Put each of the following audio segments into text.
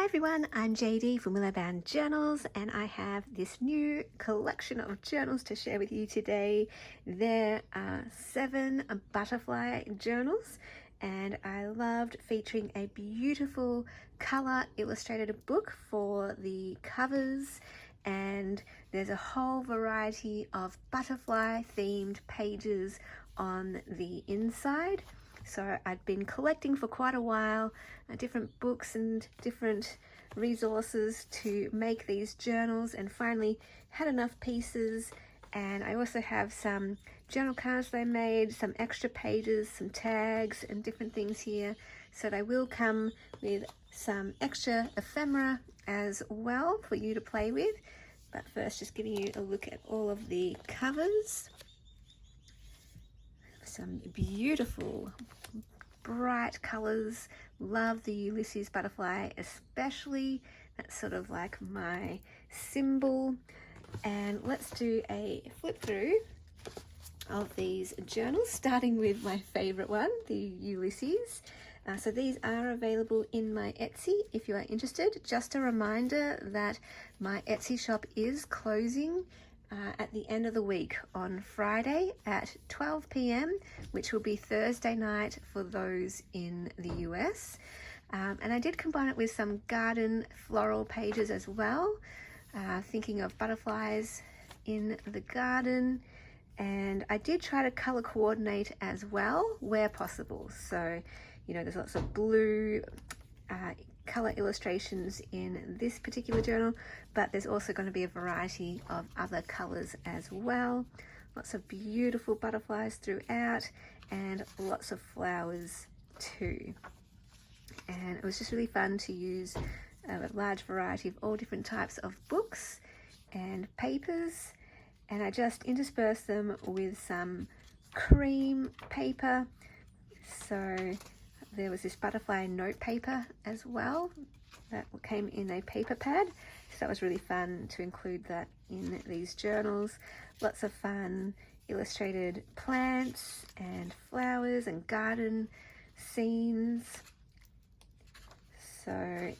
Hi everyone, I'm JD from Willowbound Journals, and I have this new collection of journals to share with you today. There are 7 butterfly journals, and I loved featuring a beautiful color illustrated book for the covers, and there's a whole variety of butterfly themed pages on the inside. So I'd been collecting for quite a while different books and different resources to make these journals, and finally had enough pieces. And I also have some journal cards that I made, some extra pages, some tags and different things here. So they will come with some extra ephemera as well for you to play with. But first, just giving you a look at all of the covers. Some beautiful bright colors. Love the Ulysses butterfly especially. That's sort of like my symbol. And let's do a flip through of these journals, starting with my favorite one, the Ulysses. So these are available in my Etsy if you are interested. Just a reminder that my Etsy shop is closing at the end of the week on Friday at 12 p.m, which will be Thursday night for those in the US. And I did combine it with some garden floral pages as well, thinking of butterflies in the garden. And I did try to color coordinate as well where possible. So, you know, there's lots of blue color illustrations in this particular journal, but there's also going to be a variety of other colors as well. Lots of beautiful butterflies throughout and lots of flowers too. And it was just really fun to use a large variety of all different types of books and papers, and I just interspersed them with some cream paper. So there was this butterfly note paper as well that came in a paper pad, so that was really fun to include that in these journals. Lots of fun illustrated plants and flowers and garden scenes. So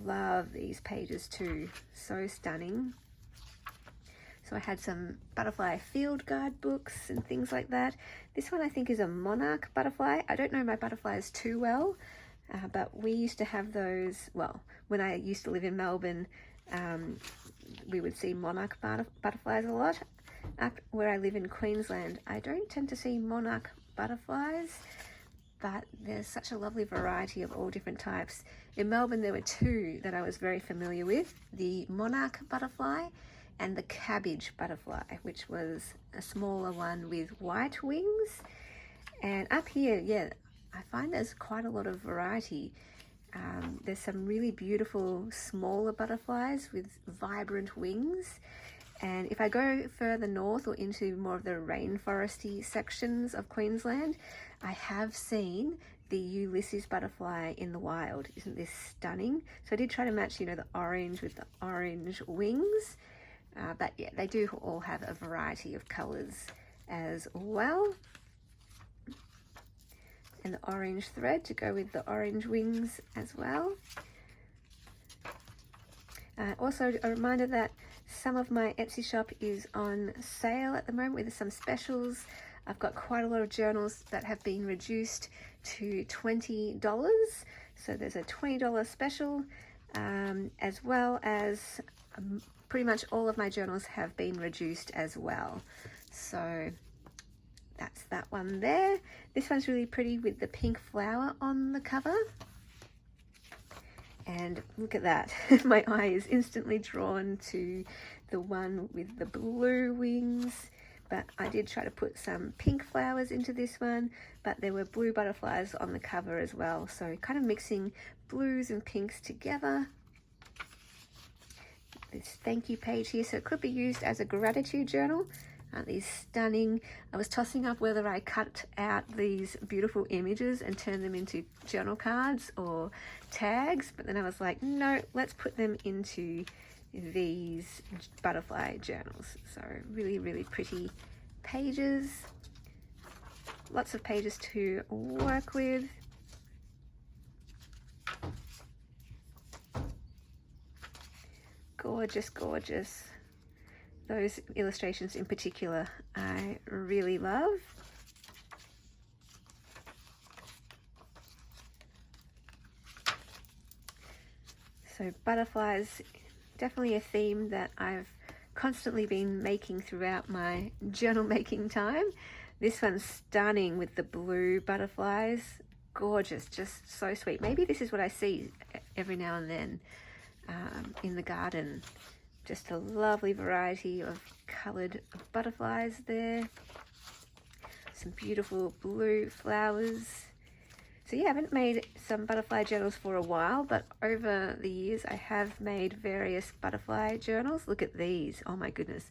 love these pages too, so stunning. So I had some butterfly field guide books and things like that. This one I think is a monarch butterfly. I don't know my butterflies too well, but we used to have those, well, when I used to live in Melbourne, we would see monarch butterflies a lot. Up where I live in Queensland, I don't tend to see monarch butterflies, but there's such a lovely variety of all different types. In Melbourne, there were 2 that I was very familiar with, the monarch butterfly and the cabbage butterfly, which was a smaller one with white wings. And up here, yeah, I find there's quite a lot of variety. There's some really beautiful smaller butterflies with vibrant wings. And if I go further north or into more of the rainforesty sections of Queensland, I have seen the Ulysses butterfly in the wild. Isn't this stunning? So I did try to match, you know, the orange with the orange wings. But yeah, they do all have a variety of colors as well. And the orange thread to go with the orange wings as well. Also a reminder that some of my Etsy shop is on sale at the moment with some specials. I've got quite a lot of journals that have been reduced to $20. So there's a $20 special, as well as pretty much all of my journals have been reduced as well. So that's that one there. This one's really pretty with the pink flower on the cover. And look at that. My eye is instantly drawn to the one with the blue wings. But I did try to put some pink flowers into this one, but there were blue butterflies on the cover as well. So kind of mixing blues and pinks together. This thank you page here, so it could be used as a gratitude journal. These stunning. I was tossing up whether I cut out these beautiful images and turn them into journal cards or tags, but then I was like, no, let's put them into these butterfly journals. So really, really pretty pages. Lots of pages to work with. gorgeous, gorgeous. Those illustrations in particular I really love. So butterflies, definitely a theme that I've constantly been making throughout my journal making time. This one's stunning with the blue butterflies. Gorgeous, just so sweet. Maybe this is what I see every now and then in the garden. Just a lovely variety of coloured butterflies there. Some beautiful blue flowers. So yeah, I haven't made some butterfly journals for a while, but over the years I have made various butterfly journals. Look at these. Oh my goodness.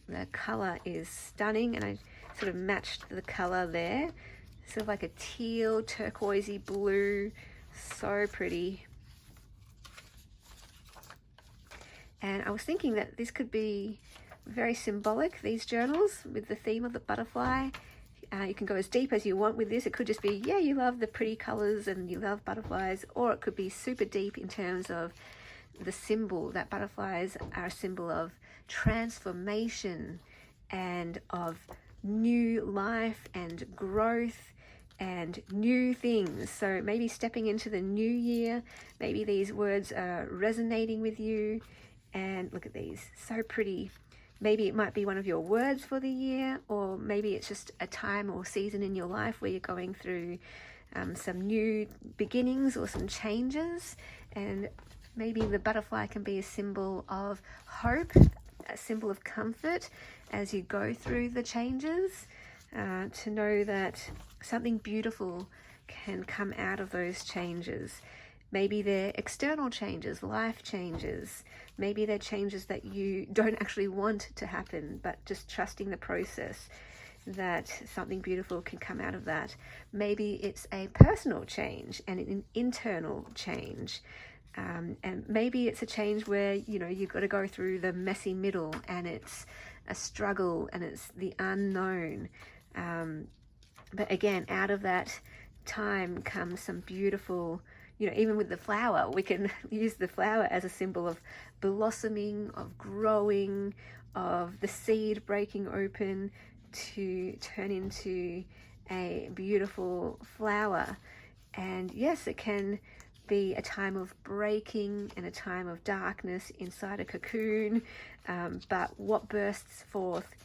The colour is stunning, and I sort of matched the colour there. Sort of like a teal, turquoisey blue. So pretty. And I was thinking that this could be very symbolic, these journals, with the theme of the butterfly. You can go as deep as you want with this. It could just be, yeah, you love the pretty colors and you love butterflies, or it could be super deep in terms of the symbol, that butterflies are a symbol of transformation and of new life and growth and new things. So maybe stepping into the new year, maybe these words are resonating with you. And look at these, so pretty. Maybe it might be one of your words for the year, or maybe it's just a time or season in your life where you're going through some new beginnings or some changes. And maybe the butterfly can be a symbol of hope, a symbol of comfort as you go through the changes, to know that something beautiful can come out of those changes. Maybe they're external changes, life changes. Maybe they're changes that you don't actually want to happen, but just trusting the process that something beautiful can come out of that. Maybe it's a personal change and an internal change. And maybe it's a change where, you know, you've got to go through the messy middle and it's a struggle and it's the unknown. But again, out of that time comes some beautiful, you know, even with the flower, we can use the flower as a symbol of blossoming, of growing, of the seed breaking open to turn into a beautiful flower. And yes, it can be a time of breaking and a time of darkness inside a cocoon, but what bursts forth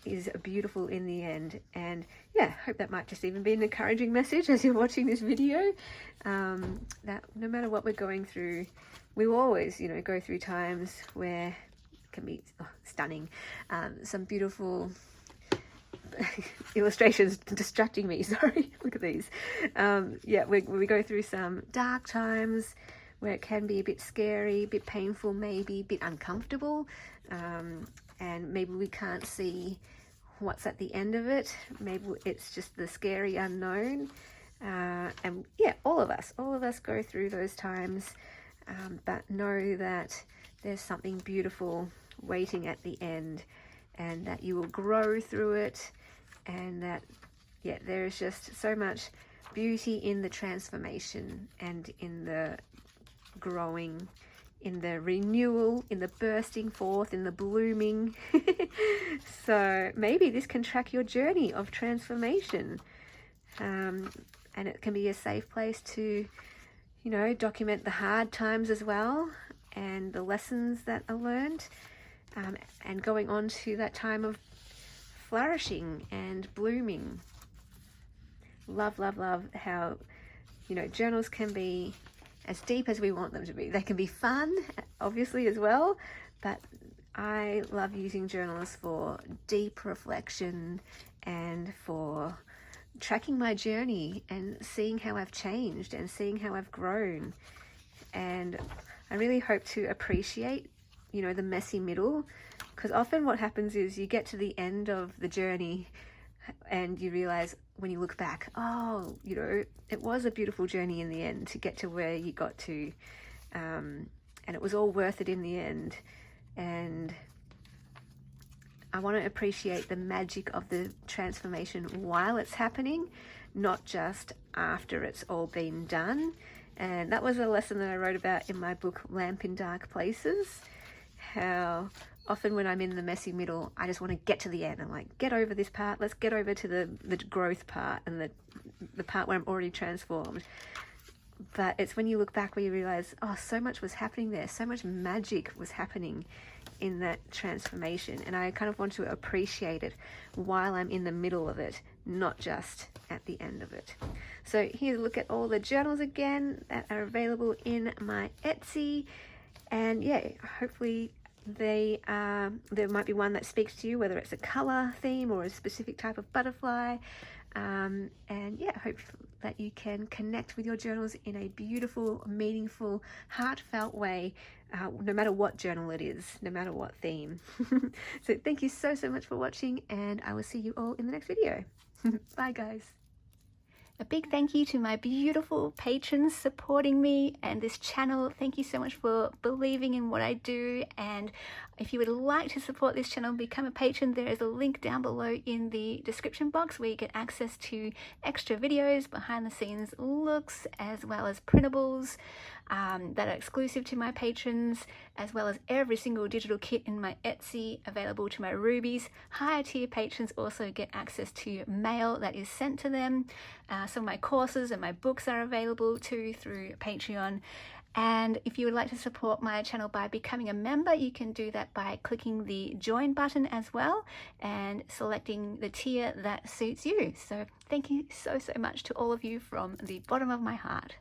is beautiful in the end. And yeah, hope that might just even be an encouraging message as you're watching this video, that no matter what we're going through, we will always, you know, go through times where it can be stunning. Some beautiful illustrations distracting me, sorry, look at these. Yeah, we go through some dark times where it can be a bit scary, a bit painful, maybe a bit uncomfortable, and maybe we can't see what's at the end of it. Maybe it's just the scary unknown. And yeah, all of us go through those times, but know that there's something beautiful waiting at the end, and that you will grow through it, and that, yeah, there is just so much beauty in the transformation and in the growing, in the renewal, in the bursting forth, in the blooming. So maybe this can track your journey of transformation, and it can be a safe place to, you know, document the hard times as well, and the lessons that are learned, and going on to that time of flourishing and blooming. Love how, you know, journals can be as deep as we want them to be. They can be fun, obviously, as well, but I love using journals for deep reflection and for tracking my journey and seeing how I've changed and seeing how I've grown. And I really hope to appreciate, you know, the messy middle, because often what happens is you get to the end of the journey and you realize when you look back, oh, you know, it was a beautiful journey in the end to get to where you got to, and it was all worth it in the end. And I want to appreciate the magic of the transformation while it's happening, not just after it's all been done. And that was a lesson that I wrote about in my book, Lamp in Dark Places. how often when I'm in the messy middle, I just want to get to the end. I'm like, get over this part. Let's get over to the growth part and the part where I'm already transformed. But it's when you look back where you realize, oh, so much was happening there. So much magic was happening in that transformation. And I kind of want to appreciate it while I'm in the middle of it, not just at the end of it. So here's a look at all the journals again that are available in my Etsy. And yeah, hopefully there might be one that speaks to you, whether it's a color theme or a specific type of butterfly. And yeah, I hope that you can connect with your journals in a beautiful, meaningful, heartfelt way, no matter what journal it is, no matter what theme. So thank you so much for watching, and I will see you all in the next video. Bye guys. A big thank you to my beautiful patrons supporting me and this channel. Thank you so much for believing in what I do. And if you would like to support this channel, become a patron. There is a link down below in the description box where you get access to extra videos, behind the scenes looks, as well as printables that are exclusive to my patrons, as well as every single digital kit in my Etsy available to my rubies. Higher tier patrons also get access to mail that is sent to them. Some of my courses and my books are available too through Patreon. And if you would like to support my channel by becoming a member, you can do that by clicking the join button as well and selecting the tier that suits you. So thank you so much to all of you from the bottom of my heart.